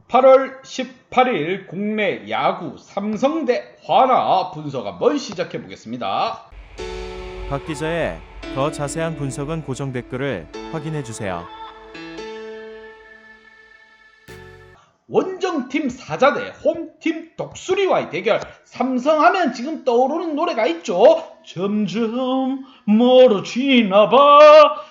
8월 18일 국내 야구 삼성 대 화나 분석 한번 시작해 보겠습니다. 박 기자의 더 자세한 분석은 고정 댓글을 확인해 주세요. 원정팀 사자 대 홈팀 독수리와의 대결. 삼성하면 지금 떠오르는 노래가 있죠. 점점 멀어지나봐.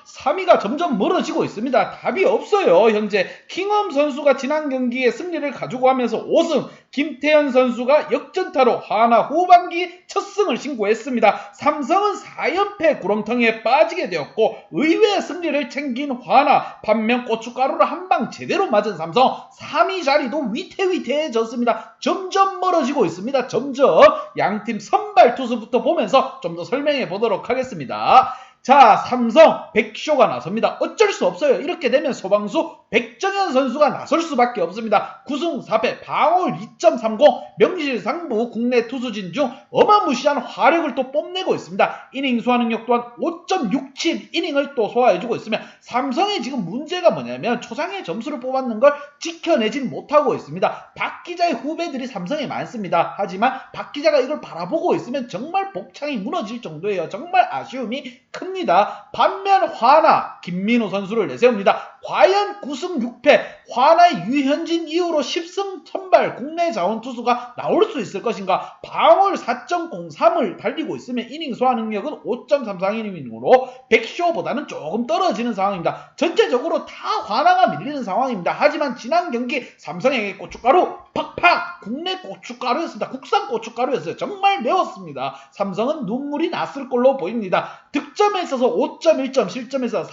3위가 점점 멀어지고 있습니다. 답이 없어요. 현재 킹엄 선수가 지난 경기에 승리를 가지고 하면서 5승, 김태현 선수가 역전타로 하나 후반기 첫 승을 신고했습니다. 삼성은 4연패 구렁텅이에 빠지게 되었고 의외의 승리를 챙긴 화나, 반면 고춧가루를 한 방 제대로 맞은 삼성 3위 자리도 위태위태해졌습니다. 점점 멀어지고 있습니다. 점점. 양팀 선발 투수부터 보면서 좀 더 설명해 보도록 하겠습니다. 자, 삼성 백쇼가 나섭니다. 어쩔 수 없어요. 이렇게 되면 소방수 백정현 선수가 나설 수밖에 없습니다. 9승 4패, 방어율 2.30, 명실상부 국내 투수진 중 어마무시한 화력을 또 뽐내고 있습니다. 이닝 소화 능력 또한 5.67 이닝을 또 소화해주고 있으며 삼성의 지금 문제가 뭐냐면 초장의 점수를 뽑았는 걸 지켜내질 못하고 있습니다. 박 기자의 후배들이 삼성에 많습니다. 하지만 박 기자가 이걸 바라보고 있으면 정말 복창이 무너질 정도예요. 정말 아쉬움이 큽니다. 반면 화나 김민호 선수를 내세웁니다. 과연 9승 6패 화나의 유현진 이후로 10승 선발 국내 자원 투수가 나올 수 있을 것인가. 방어율 4.03을 달리고 있으면 이닝 소화 능력은 5.33이닝으로 백쇼보다는 조금 떨어지는 상황입니다. 전체적으로 다 화나가 밀리는 상황입니다. 하지만 지난 경기 삼성에게 고춧가루 팍팍, 국내 고춧가루였습니다. 국산 고춧가루였어요. 정말 매웠습니다. 삼성은 눈물이 났을 걸로 보입니다. 득점에 있어서 5.1점, 실점에서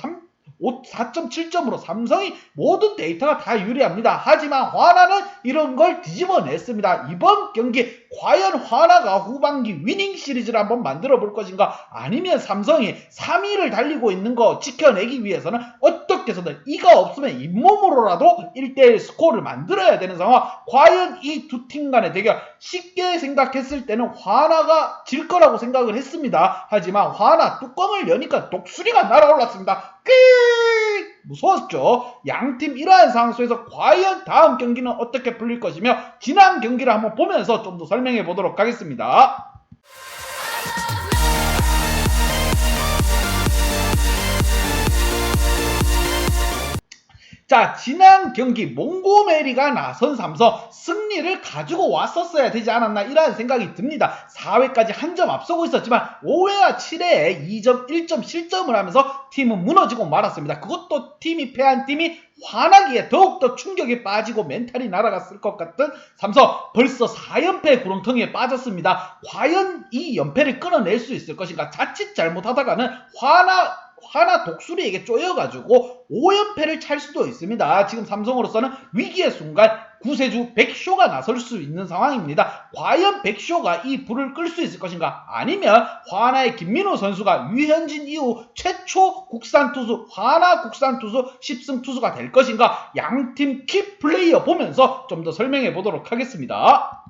4.7점으로 삼성이 모든 데이터가 다 유리합니다. 하지만 화나는 이런 걸 뒤집어냈습니다. 이번 경기 과연 화나가 후반기 위닝 시리즈를 한번 만들어 볼 것인가, 아니면 삼성이 3위를 달리고 있는 거 지켜내기 위해서는 어떻게 해서든 이가 없으면 잇몸으로라도 1대1 스코어를 만들어야 되는 상황. 과연 이 두 팀 간의 대결, 쉽게 생각했을 때는 화나가 질 거라고 생각을 했습니다. 하지만 화나 뚜껑을 여니까 독수리가 날아올랐습니다. 무서웠죠. 양팀 이러한 상황 속에서 과연 다음 경기는 어떻게 풀릴 것이며 지난 경기를 한번 보면서 좀 더 설명해 보도록 하겠습니다. 자, 지난 경기 몽고메리가 나선 삼성 승리를 가지고 왔었어야 되지 않았나, 이라는 생각이 듭니다. 4회까지 한 점 앞서고 있었지만 5회와 7회에 2점 1점 실점을 하면서 팀은 무너지고 말았습니다. 그것도 팀이 패한 팀이 화나기에 더욱더 충격에 빠지고 멘탈이 날아갔을 것 같은 삼성, 벌써 4연패 구렁텅이에 빠졌습니다. 과연 이 연패를 끊어낼 수 있을 것인가. 자칫 잘못하다가는 화나 독수리에게 쪼여가지고 5연패를 찰 수도 있습니다. 지금 삼성으로서는 위기의 순간 구세주 백쇼가 나설 수 있는 상황입니다. 과연 백쇼가 이 불을 끌 수 있을 것인가, 아니면 화나의 김민호 선수가 유현진 이후 최초 국산 투수, 화나 국산 투수 10승 투수가 될 것인가. 양팀 키 플레이어 보면서 좀 더 설명해 보도록 하겠습니다.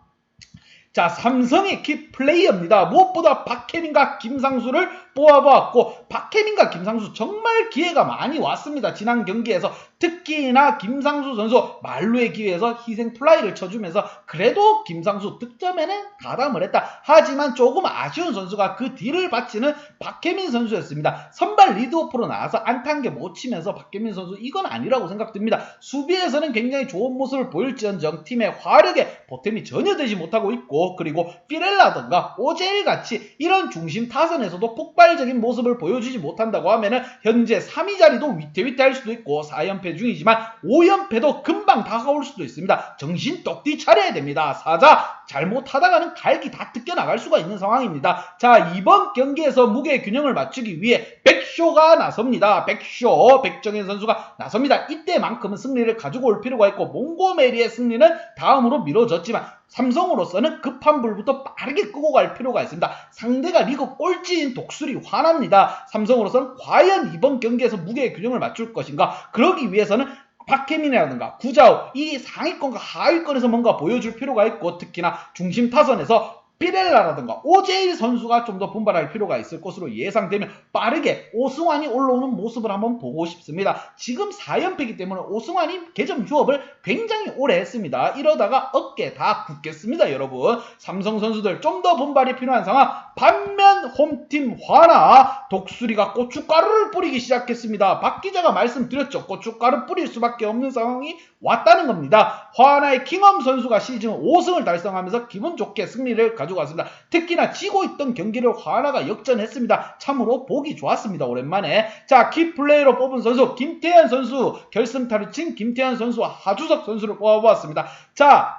자, 삼성의 키 플레이어입니다. 무엇보다 박혜민과 김상수를 뽑아보았고, 박혜민과 김상수 정말 기회가 많이 왔습니다. 지난 경기에서 특히나 김상수 선수 만루의 기회에서 희생 플라이를 쳐주면서 그래도 김상수 득점에는 가담을 했다. 하지만 조금 아쉬운 선수가 그 뒤를 바치는 박혜민 선수였습니다. 선발 리드오프로 나와서 안타한 개 못 치면서 박혜민 선수 이건 아니라고 생각됩니다. 수비에서는 굉장히 좋은 모습을 보일지언정 팀의 화력에 보탬이 전혀 되지 못하고 있고, 그리고 피렐라든가 오제일 같이 이런 중심 타선에서도 폭발적인 모습을 보여주지 못한다고 하면은 현재 3위 자리도 위태위태할 수도 있고 4연패 중이지만 5연패도 금방 다가올 수도 있습니다. 정신 똑띠 차려야 됩니다. 사자 잘못하다가는 갈기 다 뜯겨 나갈 수가 있는 상황입니다. 자, 이번 경기에서 무게 균형을 맞추기 위해 백쇼가 나섭니다. 백정현 선수가 나섭니다. 이때만큼은 승리를 가지고 올 필요가 있고, 몽고메리의 승리는 다음으로 미뤄졌지만 삼성으로서는 급한 불부터 빠르게 끄고 갈 필요가 있습니다. 상대가 리그 꼴찌인 독수리 화납니다. 삼성으로서는 과연 이번 경기에서 무게의 균형을 맞출 것인가. 그러기 위해서는 박혜민이라든가 구자욱, 이 상위권과 하위권에서 뭔가 보여줄 필요가 있고, 특히나 중심 타선에서 피렐라라든가 오제일 선수가 좀 더 분발할 필요가 있을 것으로 예상되며 빠르게 오승환이 올라오는 모습을 한번 보고 싶습니다. 지금 4연패이기 때문에 오승환이 개점 휴업을 굉장히 오래 했습니다. 이러다가 어깨 다 굳겠습니다, 여러분. 삼성 선수들 좀 더 분발이 필요한 상황. 반면 홈팀 화나 독수리가 고춧가루를 뿌리기 시작했습니다. 박 기자가 말씀드렸죠. 고춧가루 뿌릴 수밖에 없는 상황이 왔다는 겁니다. 화나의 킹엄 선수가 시즌 5승을 달성하면서 기분 좋게 승리를 가져갔습니다. 특히나 지고 있던 경기를 화나가 역전했습니다. 참으로 보기 좋았습니다. 오랜만에. 자, 키플레이로 뽑은 선수 김태현 선수, 결승타를 친 김태현 선수와 하주석 선수를 뽑아보았습니다. 자,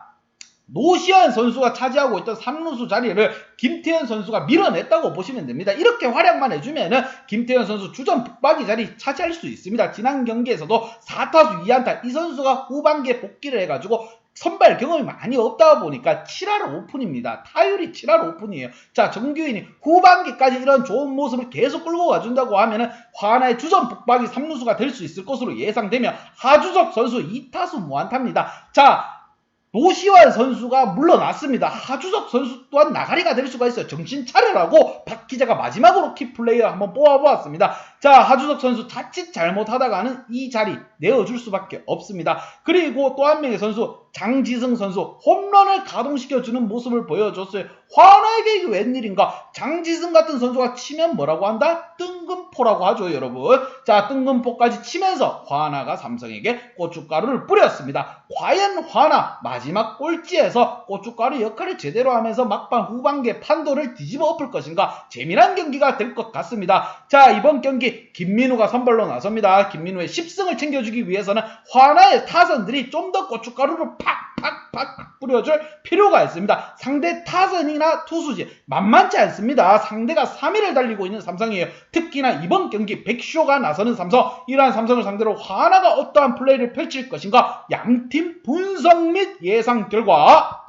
노시현 선수가 차지하고 있던 3루수 자리를 김태현 선수가 밀어냈다고 보시면 됩니다. 이렇게 활약만 해주면은 김태현 선수 주전 북박이 자리 차지할 수 있습니다. 지난 경기에서도 4타수 2안타, 이 선수가 후반기에 복귀를 해가지고 선발 경험이 많이 없다 보니까 7할 오픈입니다. 타율이 7할 오픈이에요. 자, 정규인이 후반기까지 이런 좋은 모습을 계속 끌고 가준다고 하면은 화나의 주전 북박이 3루수가 될 수 있을 것으로 예상되며 하주석 선수 2타수 무안타입니다. 자, 노시환 선수가 물러났습니다. 하주석 선수 또한 나가리가 될 수가 있어요. 정신 차려라고 박 기자가 마지막으로 키플레이어 한번 뽑아보았습니다. 자, 하주석 선수 자칫 잘못하다가는 이 자리 내어줄 수밖에 없습니다. 그리고 또 한 명의 선수 장지승 선수 홈런을 가동시켜주는 모습을 보여줬어요. 화나에게 이게 웬일인가? 장지승 같은 선수가 치면 뭐라고 한다? 뜬금포라고 하죠, 여러분. 자, 뜬금포까지 치면서 화나가 삼성에게 고춧가루를 뿌렸습니다. 과연 화나 마지막 꼴찌에서 고춧가루 역할을 제대로 하면서 막판 후반기에 판도를 뒤집어 엎을 것인가? 재미난 경기가 될 것 같습니다. 자, 이번 경기 김민우가 선발로 나섭니다. 김민우의 10승을 챙겨주기 위해서는 화나의 타선들이 좀 더 고춧가루를 팍팍팍 뿌려줄 필요가 있습니다. 상대 타선이나 투수지 만만치 않습니다. 상대가 3위를 달리고 있는 삼성이에요. 특히나 이번 경기 백쇼가 나서는 삼성, 이러한 삼성을 상대로 화나가 어떠한 플레이를 펼칠 것인가, 양팀 분석 및 예상 결과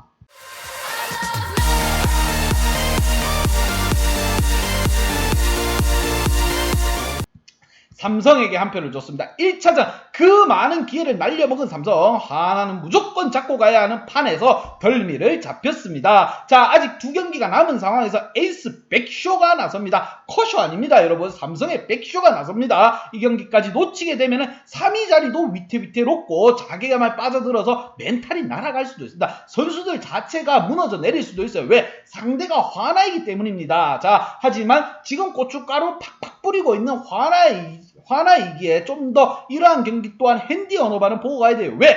삼성에게 한 표를 줬습니다. 1차전 그 많은 기회를 날려먹은 삼성, 하나는 무조건 잡고 가야 하는 판에서 덜미를 잡혔습니다. 자, 아직 두 경기가 남은 상황에서 에이스 백쇼가 나섭니다. 커쇼 아닙니다, 여러분. 삼성의 백쇼가 나섭니다. 이 경기까지 놓치게 되면은 3위 자리도 위태위태롭고 자괴감에 빠져들어서 멘탈이 날아갈 수도 있습니다. 선수들 자체가 무너져 내릴 수도 있어요. 왜? 상대가 화나이기 때문입니다. 자, 하지만 지금 고춧가루 팍팍 뿌리고 있는 화나이기에 좀 더 이러한 경기 또한 핸디 언어바는 보고 가야 돼요. 왜?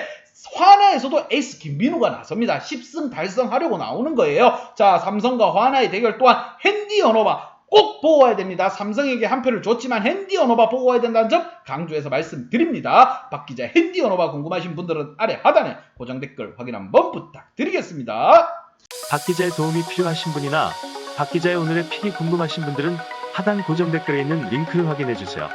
화나에서도 에이스 김민우가 나섭니다. 10승 달성하려고 나오는 거예요. 자, 삼성과 화나의 대결 또한 핸디 언어바 꼭 보고 가야 됩니다. 삼성에게 한 표를 줬지만 핸디 언어바 보고 가야 된다는 점 강조해서 말씀드립니다. 박 기자 핸디 언어바 궁금하신 분들은 아래 하단에 고정 댓글 확인 한번 부탁드리겠습니다. 박 기자의 도움이 필요하신 분이나 박 기자의 오늘의 픽이 궁금하신 분들은 하단 고정 댓글에 있는 링크를 확인해 주세요.